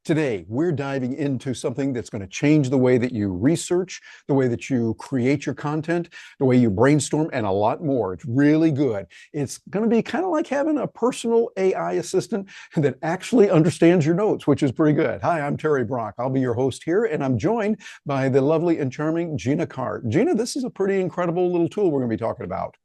Today, we're diving into something that's going to change the way that you research, the way that you create your content, the way you brainstorm, and a lot more. It's really good. It's going to be kind of like having a personal AI assistant that actually understands your notes, which is pretty good. Hi, I'm Terry Brock. I'll be your host here, and I'm joined by the lovely and charming Gina Carr. Gina, this is a pretty incredible little tool we're going to be talking about.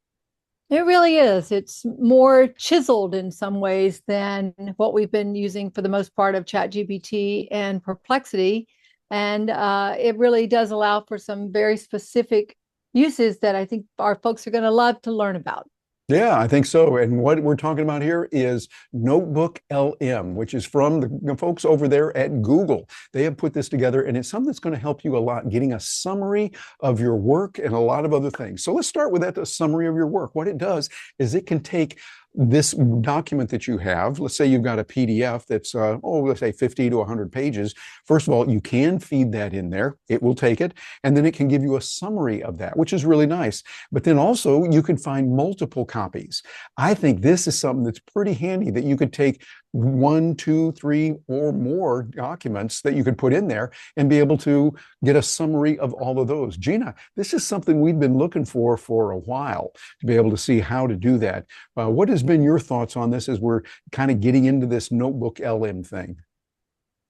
It really is. It's more chiseled in some ways than what we've been using for the most part of ChatGPT and Perplexity. And it really does allow for some very specific uses that I think our folks are going to love to learn about. Yeah, I think so. And what we're talking about here is NotebookLM, which is from the folks over there at Google. They have put this together, and it's something that's going to help you a lot, getting a summary of your work and a lot of other things. So let's start with that, the summary of your work. What it does is it can take this document that you have. Let's say you've got a PDF that's, let's say 50 to 100 pages. First of all, you can feed that in there. It will take it, and then it can give you a summary of that, which is really nice. But then also you can find multiple copies. I think this is something that's pretty handy, that you could take one, two, three, or more documents that you could put in there and be able to get a summary of all of those. Gina, this is something we've been looking for a while, to be able to see how to do that. What has been your thoughts on this as we're kind of getting into this NotebookLM thing?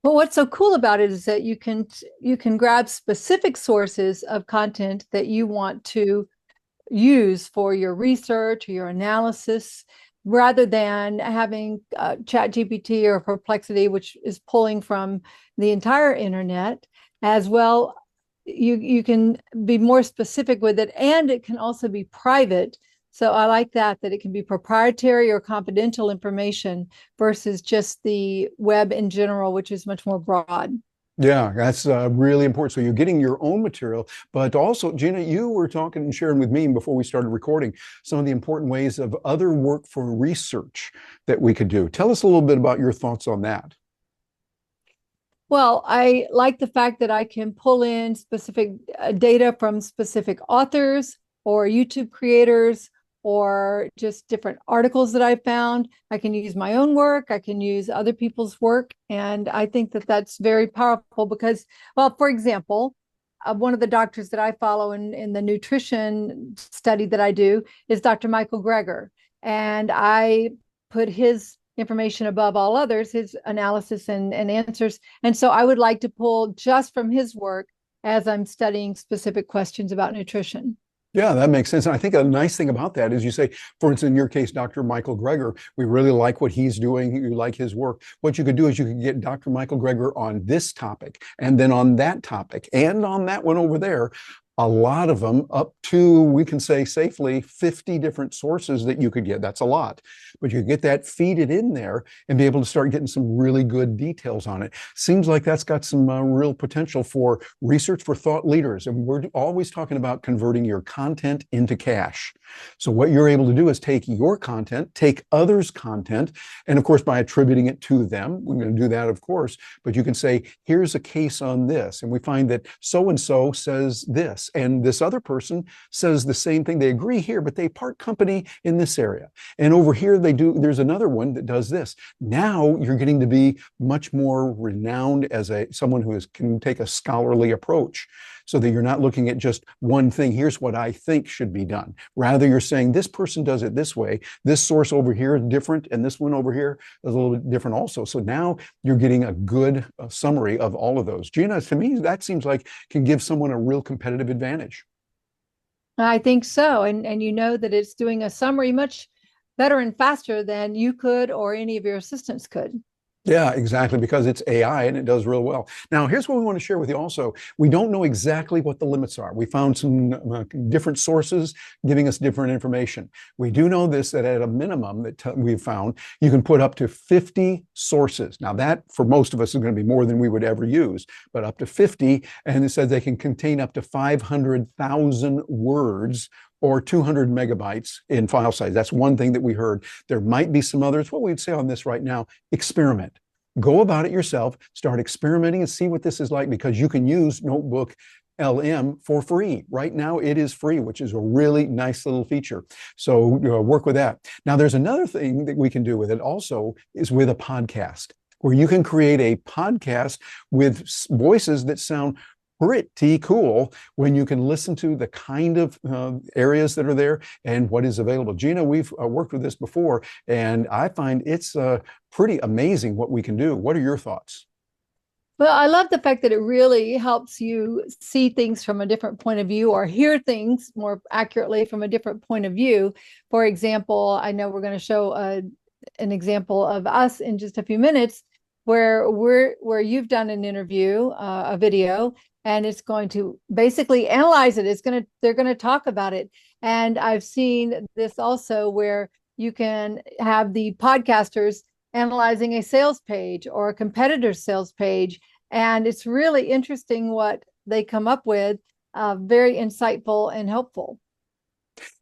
Well, what's so cool about it is that you can grab specific sources of content that you want to use for your research or your analysis, rather than having ChatGPT or Perplexity, which is pulling from the entire internet as well. You can be more specific with it, and it can also be private. So I like that it can be proprietary or confidential information versus just the web in general, which is much more broad. Yeah, that's really important. So you're getting your own material, but also, Gina, you were talking and sharing with me before we started recording some of the important ways of other work for research that we could do. Tell us a little bit about your thoughts on that. Well, I like the fact that I can pull in specific data from specific authors or YouTube creators or just different articles that I found. I can use my own work. I can use other people's work. And I think that that's very powerful because, well, for example, one of the doctors that I follow in the nutrition study that I do is Dr. Michael Greger. And I put his information above all others, his analysis and answers. And so I would like to pull just from his work as I'm studying specific questions about nutrition. Yeah, that makes sense. And I think a nice thing about that is you say, for instance, in your case, Dr. Michael Greger, we really like what he's doing. You like his work. What you could do is you could get Dr. Michael Greger on this topic, and then on that topic, and on that one over there. A lot of them, up to, we can say safely, 50 different sources that you could get. That's a lot. But you get that, feed it in there, and be able to start getting some really good details on it. Seems like that's got some real potential for research for thought leaders. And we're always talking about converting your content into cash. So what you're able to do is take your content, take others' content, and of course, by attributing it to them, we're going to do that, of course, but you can say, here's a case on this. And we find that so-and-so says this, and this other person says the same thing. They agree here, but they part company in this area. And over here, there's another one that does this. Now you're getting to be much more renowned as someone who can take a scholarly approach, so that you're not looking at just one thing. Here's what I think should be done. Rather, you're saying this person does it this way. This source over here is different, and this one over here is a little bit different also. So now you're getting a good summary of all of those. Gina, to me, that seems like can give someone a real competitive advantage. I think so. And you know that it's doing a summary much better and faster than you could or any of your assistants could. Yeah, exactly, because it's AI and it does real well. Now, here's what we want to share with you also. We don't know exactly what the limits are. We found some different sources giving us different information. We do know this, that at a minimum that we've found, you can put up to 50 sources. Now, that for most of us is going to be more than we would ever use, but up to 50. And it says they can contain up to 500,000 words or 200 megabytes in file size. That's one thing that we heard. There might be some others. What we'd say on this right now, experiment. Go about it yourself, start experimenting and see what this is like, because you can use NotebookLM for free. Right now it is free, which is a really nice little feature. So work with that. Now there's another thing that we can do with it also is with a podcast. where you can create a podcast with voices that sound pretty cool when you can listen to the kind of areas that are there and what is available. Gina, we've worked with this before, and I find it's pretty amazing what we can do. What are your thoughts? Well, I love the fact that it really helps you see things from a different point of view or hear things more accurately from a different point of view. For example, I know we're going to show an example of us in just a few minutes where you've done an interview, a video, and it's going to basically analyze it. They're going to talk about it. And I've seen this also where you can have the podcasters analyzing a sales page or a competitor's sales page. And it's really interesting what they come up with, very insightful and helpful.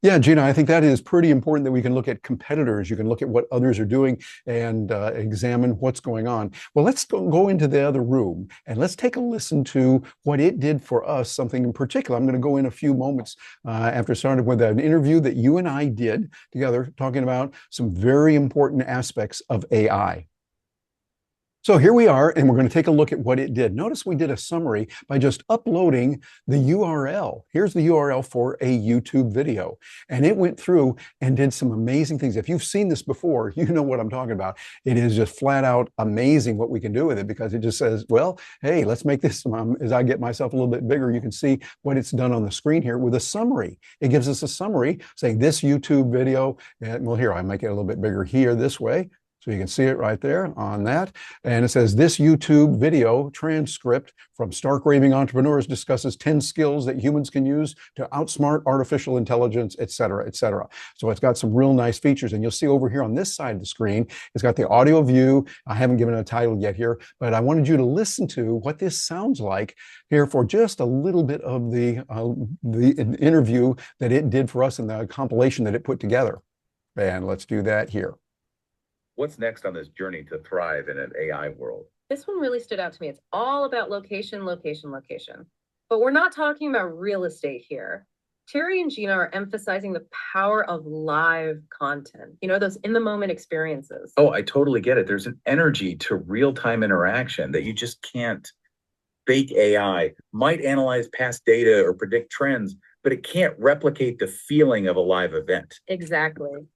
Yeah, Gina, I think that is pretty important that we can look at competitors. You can look at what others are doing and examine what's going on. Well, let's go into the other room and let's take a listen to what it did for us, something in particular. I'm going to go in a few moments after starting with an interview that you and I did together, talking about some very important aspects of AI. So here we are, and we're going to take a look at what it did. Notice we did a summary by just uploading the URL. Here's the URL for a YouTube video. And it went through and did some amazing things. If you've seen this before, you know what I'm talking about. It is just flat out amazing what we can do with it, because it just says, well, hey, let's make this, as I get myself a little bit bigger, you can see what it's done on the screen here with a summary. It gives us a summary saying this YouTube video, and well, here, I make it a little bit bigger here this way. So you can see it right there on that. And it says this YouTube video transcript from Stark Raving Entrepreneurs discusses 10 skills that humans can use to outsmart artificial intelligence, et cetera, et cetera. So it's got some real nice features. And you'll see over here on this side of the screen, it's got the audio view. I haven't given it a title yet here, but I wanted you to listen to what this sounds like here for just a little bit of the interview that it did for us and the compilation that it put together. And let's do that here. What's next on this journey to thrive in an AI world? This one really stood out to me. It's all about location, location, location. But we're not talking about real estate here. Terry and Gina are emphasizing the power of live content, those in the moment experiences. Oh, I totally get it. There's an energy to real-time interaction that you just can't fake. AI might analyze past data or predict trends, but it can't replicate the feeling of a live event. Exactly.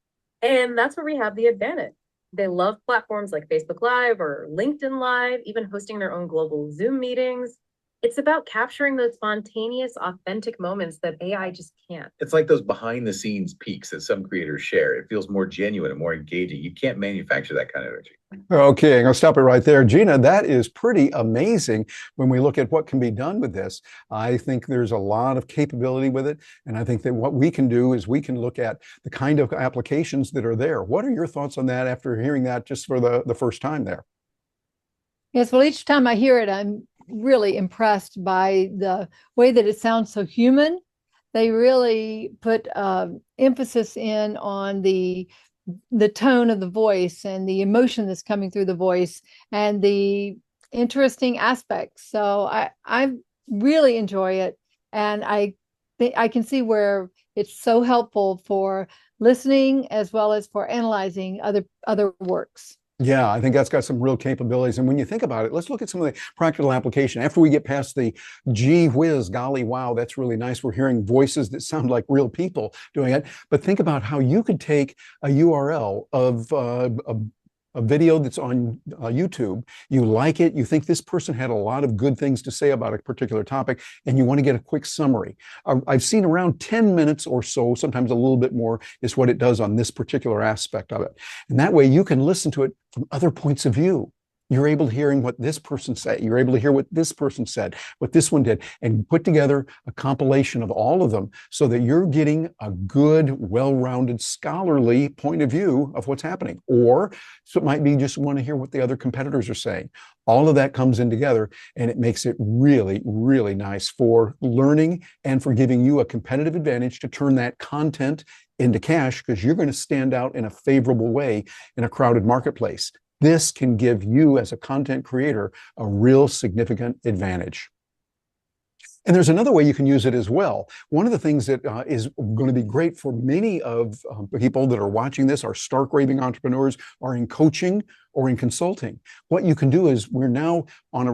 And that's where we have the advantage. They love platforms like Facebook Live or LinkedIn Live, even hosting their own global Zoom meetings. It's about capturing those spontaneous, authentic moments that AI just can't. It's like those behind the scenes peaks that some creators share. It feels more genuine and more engaging. You can't manufacture that kind of energy. Okay, I'm going to stop it right there. Gina, that is pretty amazing when we look at what can be done with this. I think there's a lot of capability with it. And I think that what we can do is we can look at the kind of applications that are there. What are your thoughts on that after hearing that just for the first time there? Yes, well, each time I hear it, I'm really impressed by the way that it sounds so human. They really put emphasis in on the tone of the voice and the emotion that's coming through the voice and the interesting aspects. So I really enjoy it, and I can see where it's so helpful for listening as well as for analyzing other works. Yeah, I think that's got some real capabilities. And when you think about it, let's look at some of the practical application. After we get past the gee whiz, golly, wow, that's really nice. We're hearing voices that sound like real people doing it. But think about how you could take a URL of a video that's on YouTube. You like it. You think this person had a lot of good things to say about a particular topic, and you want to get a quick summary. I've seen around 10 minutes or so, sometimes a little bit more, is what it does on this particular aspect of it. And that way you can listen to it from other points of view. You're able to hearing what this person said. You're able to hear what this person said, what this one did, and put together a compilation of all of them so that you're getting a good, well-rounded, scholarly point of view of what's happening. Or so it might be just want to hear what the other competitors are saying. All of that comes in together, and it makes it really, really nice for learning and for giving you a competitive advantage to turn that content into cash, because you're going to stand out in a favorable way in a crowded marketplace. This can give you as a content creator a real significant advantage. And there's another way you can use it as well. One of the things that is going to be great for many of people that are watching this, our Stark Raving entrepreneurs, are in coaching or in consulting. What you can do is we're now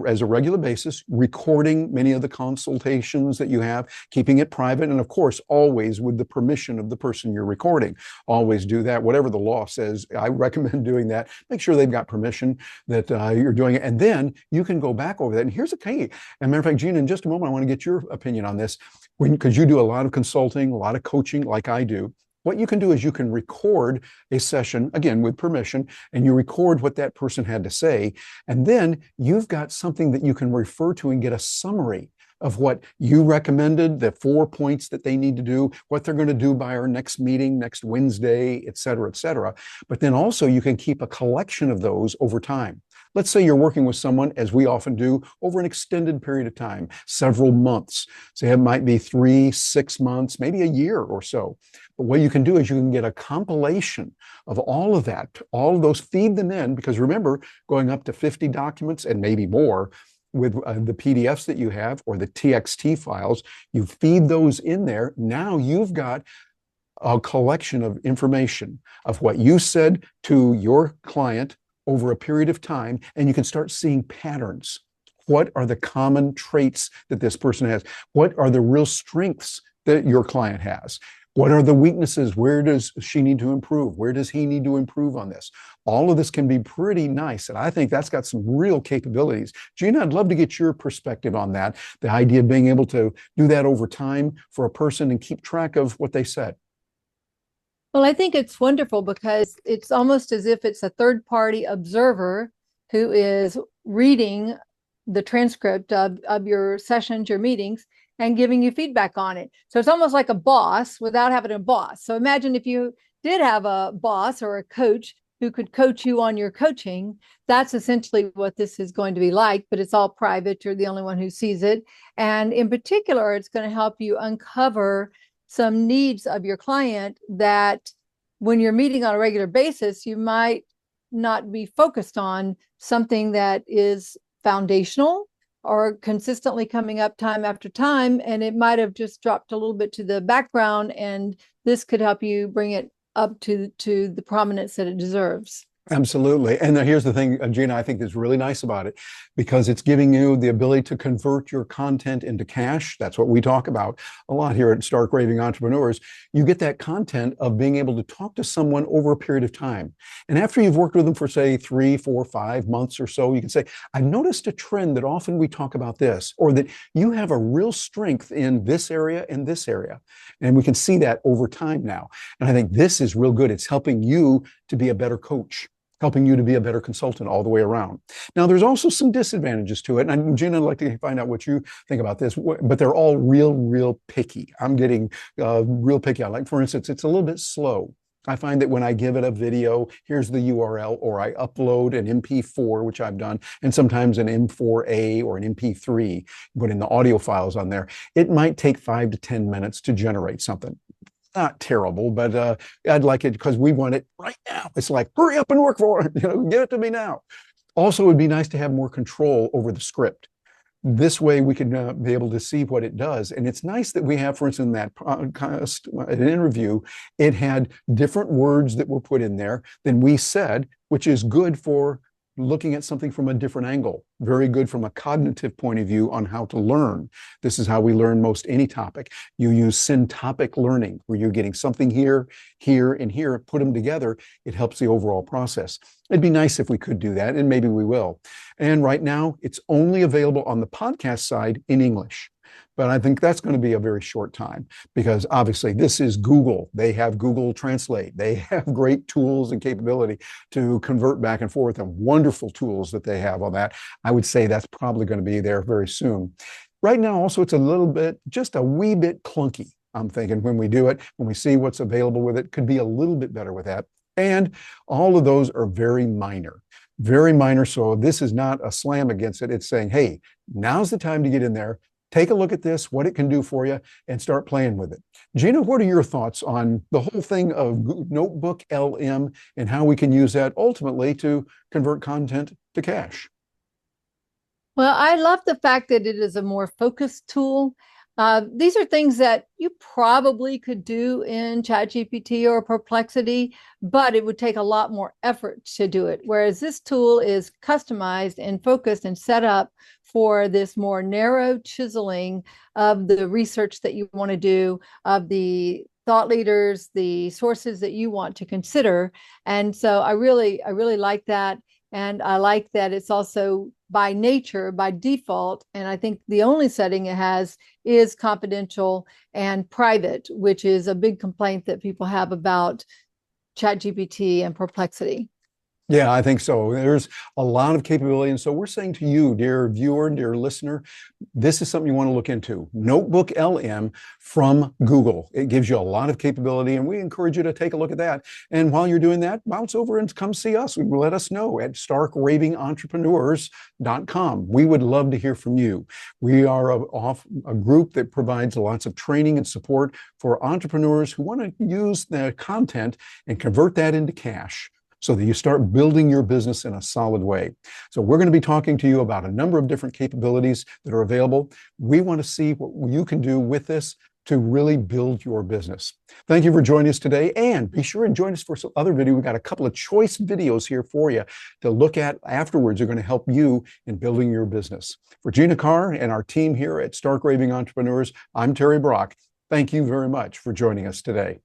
as a regular basis recording many of the consultations that you have, keeping it private, and of course always with the permission of the person you're recording. Always do that. Whatever the law says, I recommend doing that. Make sure they've got permission that you're doing it, and then you can go back over that. And here's a key. As a matter of fact, Gina, in just a moment, I want to get your opinion on this, because you do a lot of consulting, a lot of coaching, like I do. What you can do is you can record a session, again, with permission, and you record what that person had to say. And then you've got something that you can refer to and get a summary of what you recommended, the 4 points that they need to do, what they're going to do by our next meeting next Wednesday, et cetera, et cetera. But then also you can keep a collection of those over time. Let's say you're working with someone, as we often do, over an extended period of time, several months. So it might be 3, 6 months, maybe a year or so. But what you can do is you can get a compilation of all of that, all of those, feed them in, because remember, going up to 50 documents and maybe more with the PDFs that you have or the TXT files, you feed those in there. Now you've got a collection of information of what you said to your client over a period of time, and you can start seeing patterns. What are the common traits that this person has? What are the real strengths that your client has? What are the weaknesses? Where does she need to improve? Where does he need to improve on this? All of this can be pretty nice, and I think that's got some real capabilities. Gina, I'd love to get your perspective on that, the idea of being able to do that over time for a person and keep track of what they said. Well, I think it's wonderful because it's almost as if it's a third-party observer who is reading the transcript of your sessions, your meetings, and giving you feedback on it. So it's almost like a boss without having a boss. So imagine if you did have a boss or a coach who could coach you on your coaching. That's essentially what this is going to be like, but it's all private. You're the only one who sees it. And in particular, it's going to help you uncover some needs of your client that when you're meeting on a regular basis, you might not be focused on something that is foundational or consistently coming up time after time. And it might have just dropped a little bit to the background, and this could help you bring it up to the prominence that it deserves. Absolutely. And here's the thing, Gina, I think that's really nice about it, because it's giving you the ability to convert your content into cash. That's what we talk about a lot here at Stark Raving Entrepreneurs. You get that content of being able to talk to someone over a period of time. And after you've worked with them for, say, 3, 4, 5 months or so, you can say, I've noticed a trend that often we talk about this, or that you have a real strength in this area and this area. And we can see that over time now. And I think this is real good. It's helping you to be a better coach, helping you to be a better consultant all the way around. Now, there's also some disadvantages to it. And Gina, I'd like to find out what you think about this, but they're all real picky. I'm getting real picky. Like, for instance, it's a little bit slow. I find that when I give it a video, here's the URL, or I upload an MP4, which I've done, and sometimes an M4A or an MP3, put in the audio files on there, it might take 5 to 10 minutes to generate something. Not terrible, but I'd like it because we want it right now. It's like, hurry up and work for it, give it to me now. Also, it would be nice to have more control over the script. This way we can be able to see what it does. And it's nice that we have, for instance, in that podcast, an interview, it had different words that were put in there than we said, which is good for looking at something from a different angle. Very good from a cognitive point of view on how to learn. This is how we learn most any topic. You use syntopic learning, where you're getting something here, here, and here, put them together. It helps the overall process. It'd be nice if we could do that, and maybe we will. And right now, it's only available on the podcast side in English. But I think that's going to be a very short time, because obviously this is Google. They have Google Translate. They have great tools and capability to convert back and forth, and wonderful tools that they have on that. I would say that's probably going to be there very soon. Right now, also, it's a little bit, just a wee bit clunky. I'm thinking when we do it, when we see what's available with it, could be a little bit better with that. And all of those are very minor. Very minor. So this is not a slam against it. It's saying, hey, now's the time to get in there. Take a look at this, what it can do for you, and start playing with it. Gina, what are your thoughts on the whole thing of NotebookLM and how we can use that ultimately to convert content to cash? Well, I love the fact that it is a more focused tool. These are things that you probably could do in ChatGPT or Perplexity, but it would take a lot more effort to do it. Whereas this tool is customized and focused and set up for this more narrow chiseling of the research that you want to do, of the thought leaders, the sources that you want to consider. And so I really like that. And I like that it's also by nature, by default. And I think the only setting it has is confidential and private, which is a big complaint that people have about ChatGPT and Perplexity. Yeah, I think so. There's a lot of capability. And so we're saying to you, dear viewer, dear listener, this is something you want to look into. NotebookLM from Google. It gives you a lot of capability, and we encourage you to take a look at that. And while you're doing that, bounce over and come see us. Let us know at starkravingentrepreneurs.com. We would love to hear from you. We are a group that provides lots of training and support for entrepreneurs who want to use the content and convert that into cash, so that you start building your business in a solid way. So we're going to be talking to you about a number of different capabilities that are available. We want to see what you can do with this to really build your business. Thank you for joining us today, and be sure and join us for some other video. We've got a couple of choice videos here for you to look at afterwards. They're going to help you in building your business. For Gina Carr and our team here at Stark Raving Entrepreneurs, I'm Terry Brock. Thank you very much for joining us today.